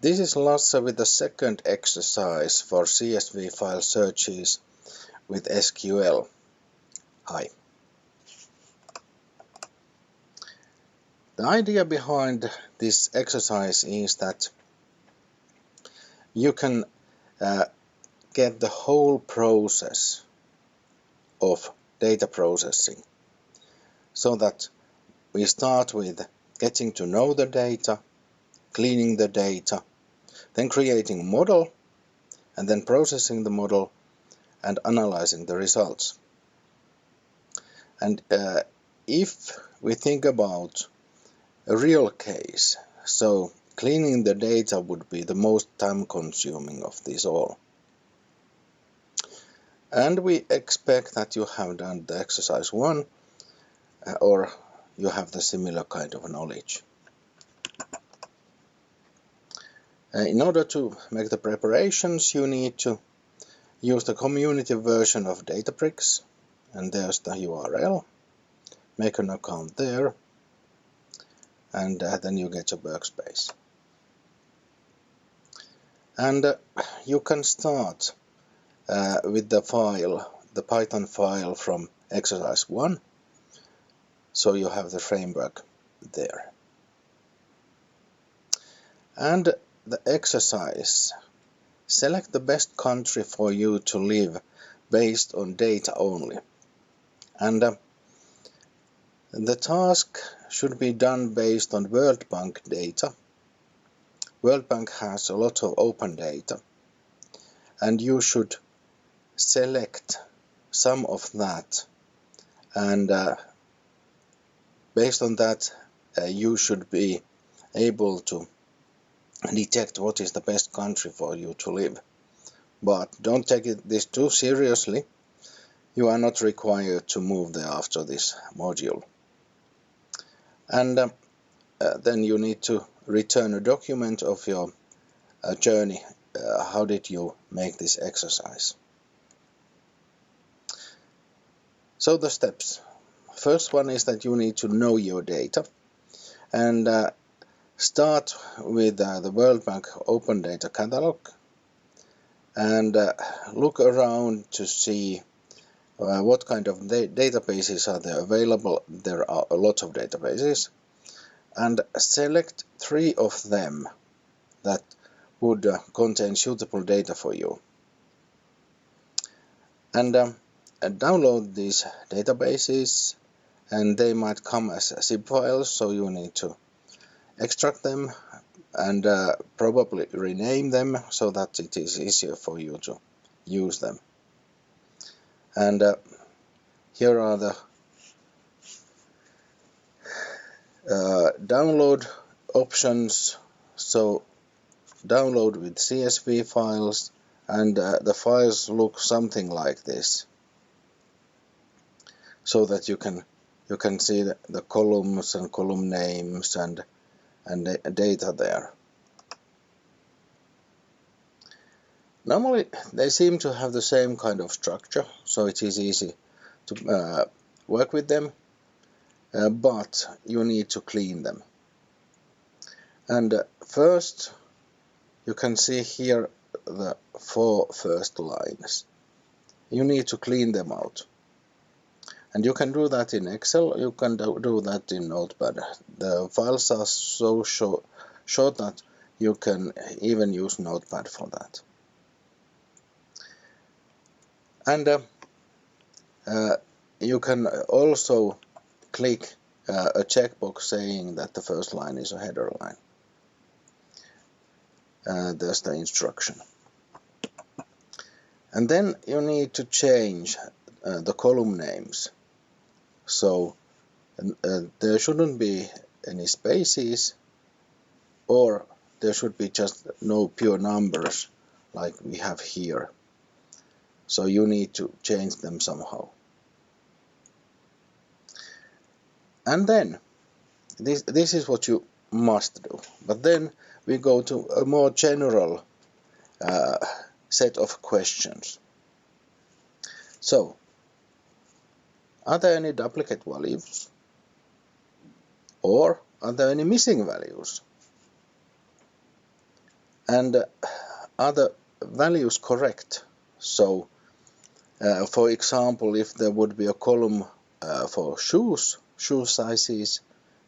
This is Lasse with the second exercise for CSV file searches with SQL. Hi. The idea behind this exercise is that you can get the whole process of data processing, so that we start with getting to know the data, cleaning the data, then creating a model, and then processing the model and analyzing the results. And if we think about a real case, so cleaning the data would be the most time-consuming of these all. And we expect that you have done the exercise 1 or you have the similar kind of knowledge. In order to make the preparations, you need to use the community version of Databricks, and there's the URL. Make an account there, and then you get a workspace. And you can start with the file, the Python file from exercise 1, so you have the framework there. And the exercise: select the best country for you to live based on data only. And the task should be done based on World Bank data. World Bank has a lot of open data, and you should select some of that, and based on that you should be able to detect what is the best country for you to live. But don't take this too seriously. You are not required to move there after this module. And then you need to return a document of your journey. How did you make this exercise? So the steps. First one is that you need to know your data, and start with the World Bank Open Data Catalog, and look around to see what kind of databases are there available. There are a lot of databases, and select 3 of them that would contain suitable data for you. And download these databases, and they might come as zip files, so you need to extract them and probably rename them so that it is easier for you to use them. And here are the download options. So download with CSV files, and the files look something like this, so that you can see the columns and column names and data there. Normally they seem to have the same kind of structure, so it is easy to work with them, but you need to clean them. And first you can see here the 4 first lines. You need to clean them out. And you can do that in Excel, you can do that in Notepad. The files are so short that you can even use Notepad for that. And you can also click a checkbox saying that the first line is a header line. There's the instruction. And then you need to change the column names. So there shouldn't be any spaces, or there should be just no pure numbers like we have here. So you need to change them somehow. And then this is what you must do. But then we go to a more general set of questions. So, are there any duplicate values? Or are there any missing values? And are the values correct? So for example, if there would be a column for shoe sizes,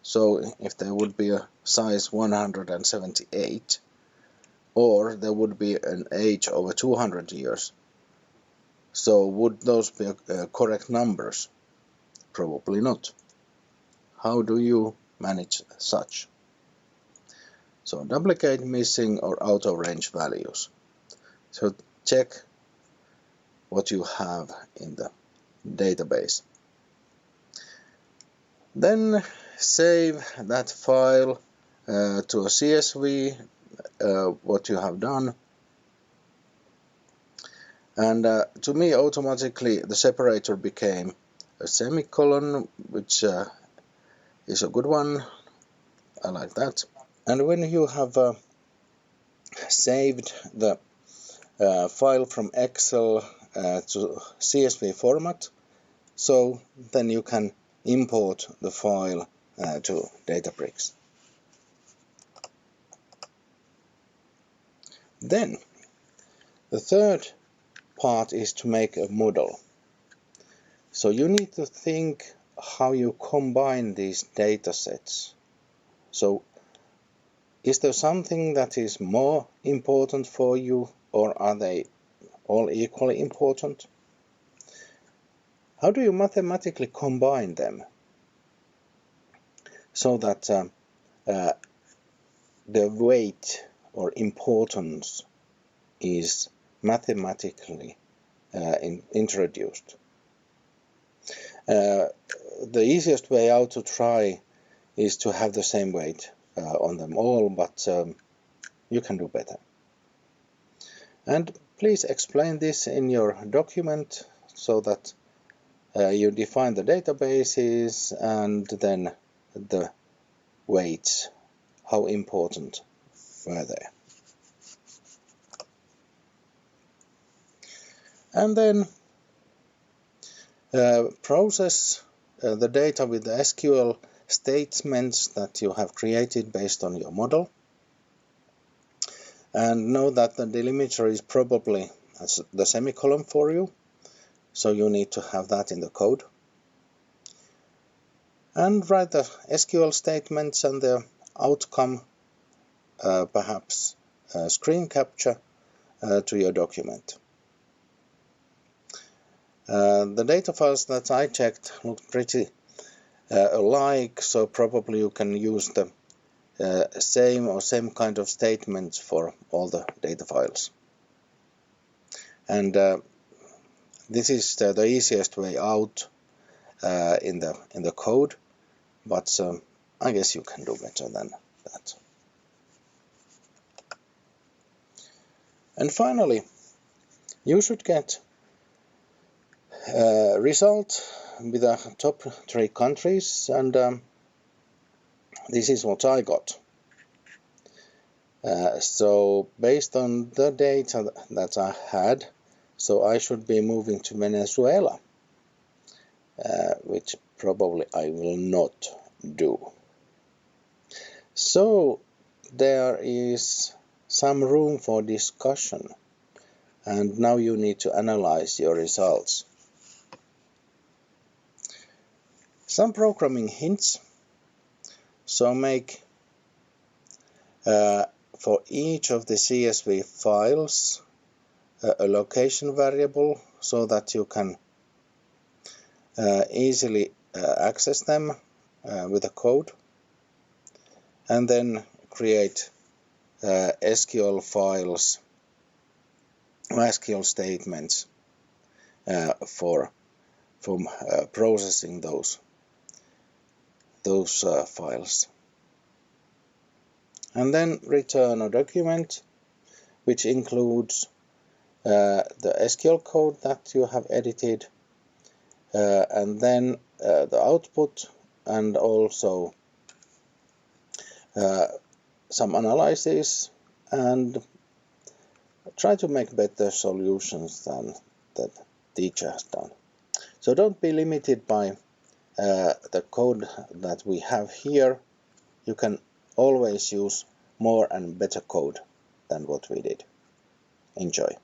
so if there would be a size 178, or there would be an age over 200 years, so would those be correct numbers? Probably not. How do you manage such? So duplicate, missing, or out of range values. So check what you have in the database. Then save that file to a CSV, what you have done. And to me, automatically the separator became a semicolon, which is a good one. I like that. And when you have saved the file from Excel to CSV format, so then you can import the file to Databricks. Then the third part is to make a model. So you need to think how you combine these data sets. So is there something that is more important for you, or are they all equally important? How do you mathematically combine them so that the weight or importance is mathematically introduced? The easiest way out to try is to have the same weight on them all, but you can do better. And please explain this in your document so that you define the databases and then the weights, how important were they. And then process the data with the SQL statements that you have created based on your model. And know that the delimiter is probably the semicolon for you, so you need to have that in the code. And write the SQL statements and the outcome, perhaps screen capture, to your document. The data files that I checked looked pretty alike, so probably you can use the same kind of statements for all the data files. And this is the easiest way out in the code, but I guess you can do better than that. And finally, you should get result with the top 3 countries, and this is what I got. So based on the data that I had, so I should be moving to Venezuela, which probably I will not do. So there is some room for discussion, and now you need to analyze your results. Some programming hints. So make for each of the CSV files a location variable so that you can easily access them with a code, and then create SQL files or SQL statements for processing those files. And then return a document which includes the SQL code that you have edited, and then the output, and also some analysis, and try to make better solutions than the teacher has done. So don't be limited by the code that we have here. You can always use more and better code. than what we did. Enjoy!